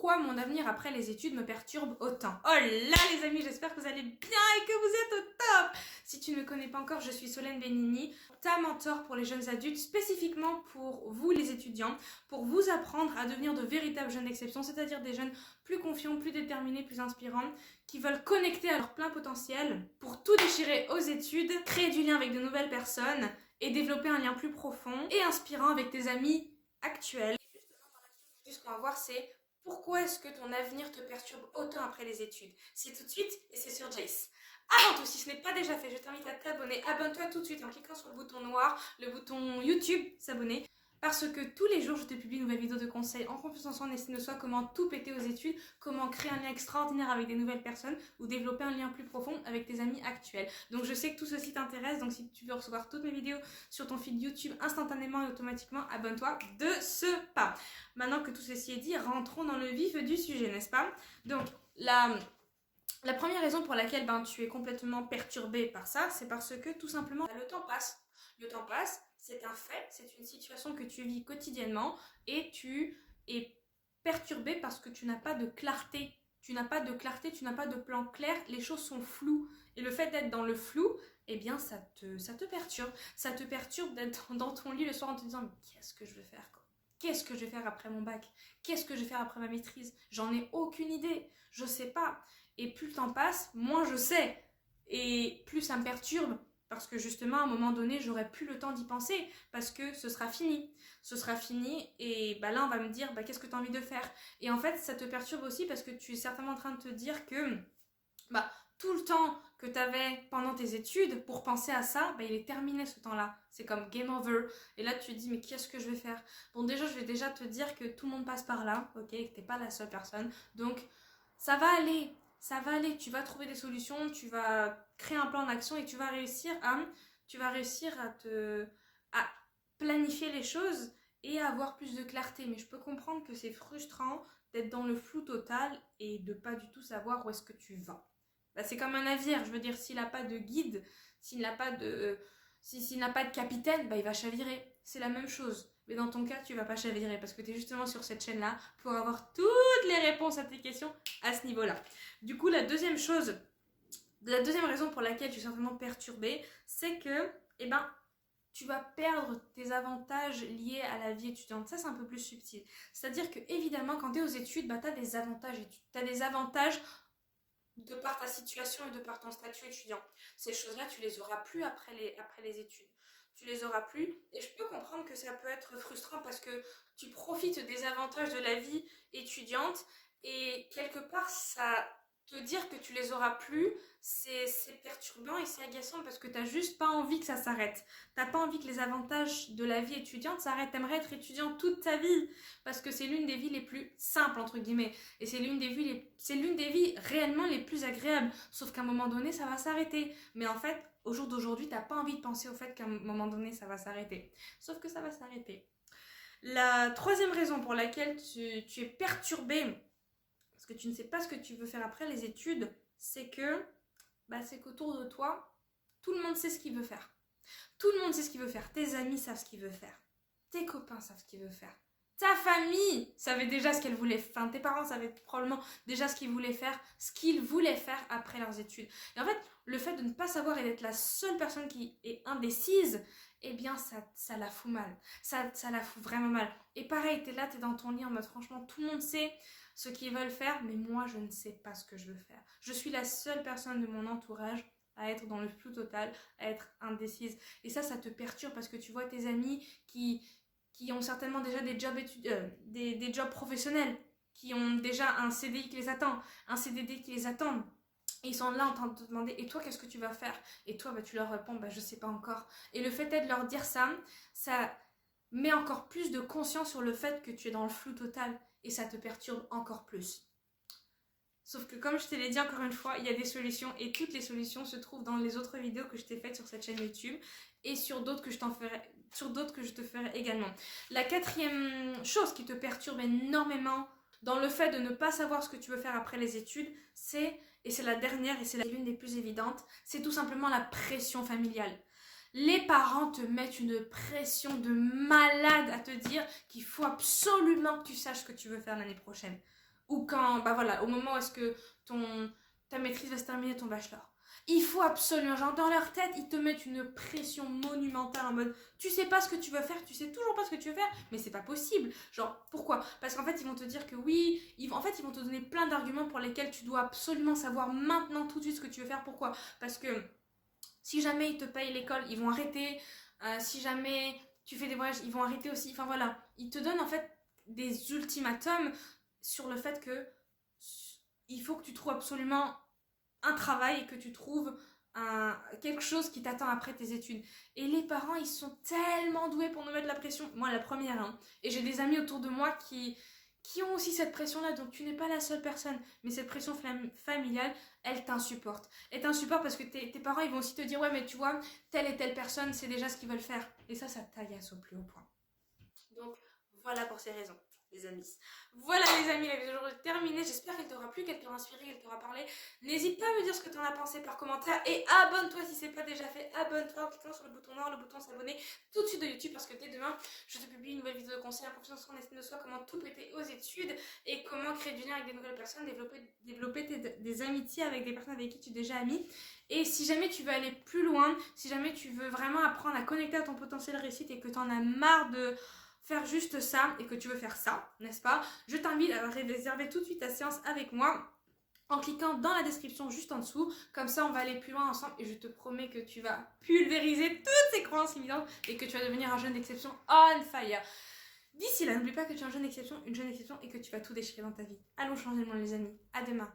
pourquoi mon avenir après les études me perturbe autant. Oh là les amis, j'espère que vous allez bien et que vous êtes au top. Si tu ne me connais pas encore, je suis Solène Benigni, ta mentor pour les jeunes adultes, spécifiquement pour vous les étudiants, pour vous apprendre à devenir de véritables jeunes d'exception, c'est-à-dire des jeunes plus confiants, plus déterminés, plus inspirants, qui veulent connecter à leur plein potentiel pour tout déchirer aux études, créer du lien avec de nouvelles personnes et développer un lien plus profond et inspirant avec tes amis actuels. Ce qu'on va voir, c'est pourquoi est-ce que ton avenir te perturbe autant après les études. C'est tout de suite et c'est sur Jace. Avant tout, si ce n'est pas déjà fait, je t'invite à t'abonner. Abonne-toi tout de suite en cliquant sur le bouton noir, le bouton YouTube, s'abonner. Parce que tous les jours, je te publie une nouvelle vidéo de conseils en confiance en soi, en estime de soi, comment tout péter aux études, comment créer un lien extraordinaire avec des nouvelles personnes ou développer un lien plus profond avec tes amis actuels. Donc je sais que tout ceci t'intéresse, donc si tu veux recevoir toutes mes vidéos sur ton feed YouTube instantanément et automatiquement, abonne-toi de ce pas. Maintenant que tout ceci est dit, rentrons dans le vif du sujet, n'est-ce pas? Donc la première raison pour laquelle tu es complètement perturbé par ça, c'est parce que tout simplement le temps passe. Le temps passe, c'est un fait, c'est une situation que tu vis quotidiennement et tu es perturbé parce que tu n'as pas de clarté. Tu n'as pas de clarté, tu n'as pas de plan clair, les choses sont floues. Et le fait d'être dans le flou, eh bien ça te perturbe. Ça te perturbe d'être dans ton lit le soir en te disant « Qu'est-ce que je vais faire quoi ? Qu'est-ce que je vais faire après mon bac ? Qu'est-ce que je vais faire après ma maîtrise ? J'en ai aucune idée, je sais pas. » Et plus le temps passe, moins je sais. Et plus ça me perturbe. Parce que justement, à un moment donné, j'aurai plus le temps d'y penser. Parce que ce sera fini. Ce sera fini. Et là, on va me dire, qu'est-ce que tu as envie de faire ? Et en fait, ça te perturbe aussi parce que tu es certainement en train de te dire que tout le temps que tu avais pendant tes études pour penser à ça, il est terminé ce temps-là. C'est comme game over. Et là, tu te dis, mais qu'est-ce que je vais faire ? Bon, déjà, je vais déjà te dire que tout le monde passe par là. Ok, que tu n'es pas la seule personne. Donc, ça va aller. Ça va aller, tu vas trouver des solutions, tu vas créer un plan d'action et tu vas réussir à planifier les choses et à avoir plus de clarté. Mais je peux comprendre que c'est frustrant d'être dans le flou total et de pas du tout savoir où est-ce que tu vas. C'est comme un navire, je veux dire, s'il n'a pas de guide, s'il n'a pas de capitaine, il va chavirer. C'est la même chose. Mais dans ton cas, tu vas pas chavirer parce que tu es justement sur cette chaîne-là pour avoir toutes les réponses à tes questions à ce niveau-là. Du coup, la deuxième raison pour laquelle tu es certainement perturbé, c'est que, tu vas perdre tes avantages liés à la vie étudiante. Ça, c'est un peu plus subtil. C'est-à-dire que, évidemment, quand tu es aux études, tu as des avantages. Tu as des avantages de par ta situation et de par ton statut étudiant. Ces choses-là, tu les auras plus après les études. Tu les auras plus. Et je peux comprendre que ça peut être frustrant parce que tu profites des avantages de la vie étudiante et quelque part, ça te dire que tu les auras plus, c'est perturbant et c'est agaçant parce que tu n'as juste pas envie que ça s'arrête. Tu n'as pas envie que les avantages de la vie étudiante s'arrêtent. Tu aimerais être étudiant toute ta vie parce que c'est l'une des vies les plus simples, entre guillemets. Et c'est l'une des vies réellement les plus agréables. Sauf qu'à un moment donné, ça va s'arrêter. Mais en fait, au jour d'aujourd'hui, tu n'as pas envie de penser au fait qu'à un moment donné, ça va s'arrêter. Sauf que ça va s'arrêter. La troisième raison pour laquelle tu es perturbé parce que tu ne sais pas ce que tu veux faire après les études, c'est qu'autour de toi, tout le monde sait ce qu'il veut faire. Tout le monde sait ce qu'il veut faire. Tes amis savent ce qu'ils veulent faire. Tes copains savent ce qu'ils veulent faire. Ta famille savait déjà ce qu'elle voulait faire. Enfin, tes parents savaient probablement déjà ce qu'ils voulaient faire après leurs études. Et en fait, le fait de ne pas savoir et d'être la seule personne qui est indécise, eh bien, ça la fout mal. Ça la fout vraiment mal. Et pareil, t'es là, t'es dans ton lit en mode, franchement, tout le monde sait ce qu'ils veulent faire, mais moi, je ne sais pas ce que je veux faire. Je suis la seule personne de mon entourage à être dans le flou total, à être indécise. Et ça te perturbe parce que tu vois tes amis qui ont certainement déjà des jobs, des jobs professionnels, qui ont déjà un CDI qui les attend, un CDD qui les attend. Et ils sont là en train de te demander « Et toi, qu'est-ce que tu vas faire ?» Et toi, tu leur réponds « Je sais pas encore. » Et le fait de leur dire ça met encore plus de conscience sur le fait que tu es dans le flou total et ça te perturbe encore plus. Sauf que comme je te l'ai dit encore une fois, il y a des solutions et toutes les solutions se trouvent dans les autres vidéos que je t'ai faites sur cette chaîne YouTube et sur d'autres que je te ferai également. La quatrième chose qui te perturbe énormément dans le fait de ne pas savoir ce que tu veux faire après les études, c'est la dernière et c'est l'une des plus évidentes, c'est tout simplement la pression familiale. Les parents te mettent une pression de malade à te dire qu'il faut absolument que tu saches ce que tu veux faire l'année prochaine. ou quand, bah voilà, au moment où est-ce que ta maîtrise va se terminer, ton bachelor. Il faut absolument, genre dans leur tête, ils te mettent une pression monumentale en mode tu sais pas ce que tu veux faire, tu sais toujours pas ce que tu veux faire, mais c'est pas possible. Genre pourquoi? Parce qu'en fait, ils vont te dire que oui, en fait, ils vont te donner plein d'arguments pour lesquels tu dois absolument savoir maintenant tout de suite ce que tu veux faire. Pourquoi? Parce que si jamais ils te payent l'école, ils vont arrêter. Si jamais tu fais des voyages, ils vont arrêter aussi. Enfin voilà, ils te donnent en fait des ultimatums sur le fait que il faut que tu trouves absolument un travail et que tu trouves quelque chose qui t'attend après tes études. Et les parents, ils sont tellement doués pour nous mettre la pression. Moi, la première. Hein. Et j'ai des amis autour de moi qui ont aussi cette pression-là. Donc, tu n'es pas la seule personne. Mais cette pression familiale, elle t'insupporte. Elle t'insupporte parce que tes parents, ils vont aussi te dire, ouais, mais tu vois, telle et telle personne, c'est déjà ce qu'ils veulent faire. Et ça t'agace au plus haut point. Donc, voilà pour ces raisons. Les amis. Voilà les amis, la vidéo est terminée. J'espère qu'elle t'aura plu, qu'elle t'aura inspiré, qu'elle t'aura parlé. N'hésite pas à me dire ce que tu en as pensé par commentaire. Et abonne-toi si c'est pas déjà fait. Abonne-toi en cliquant sur le bouton noir, le bouton s'abonner tout de suite de YouTube. Parce que dès demain, je te publie une nouvelle vidéo de conseil en confiance en estime de soi. Comment tout péter aux études. Et comment créer du lien avec des nouvelles personnes. Développer des amitiés avec des personnes avec qui tu es déjà ami. Et si jamais tu veux aller plus loin, si jamais tu veux vraiment apprendre à connecter à ton potentiel réussite et que tu en as marre de faire juste ça et que tu veux faire ça, n'est-ce pas? Je t'invite à réserver tout de suite ta séance avec moi en cliquant dans la description juste en dessous. Comme ça, on va aller plus loin ensemble et je te promets que tu vas pulvériser toutes ces croyances limitantes et que tu vas devenir un jeune d'exception on fire. D'ici là, n'oublie pas que tu es un jeune d'exception, une jeune exception et que tu vas tout déchirer dans ta vie. Allons changer le monde les amis. À demain.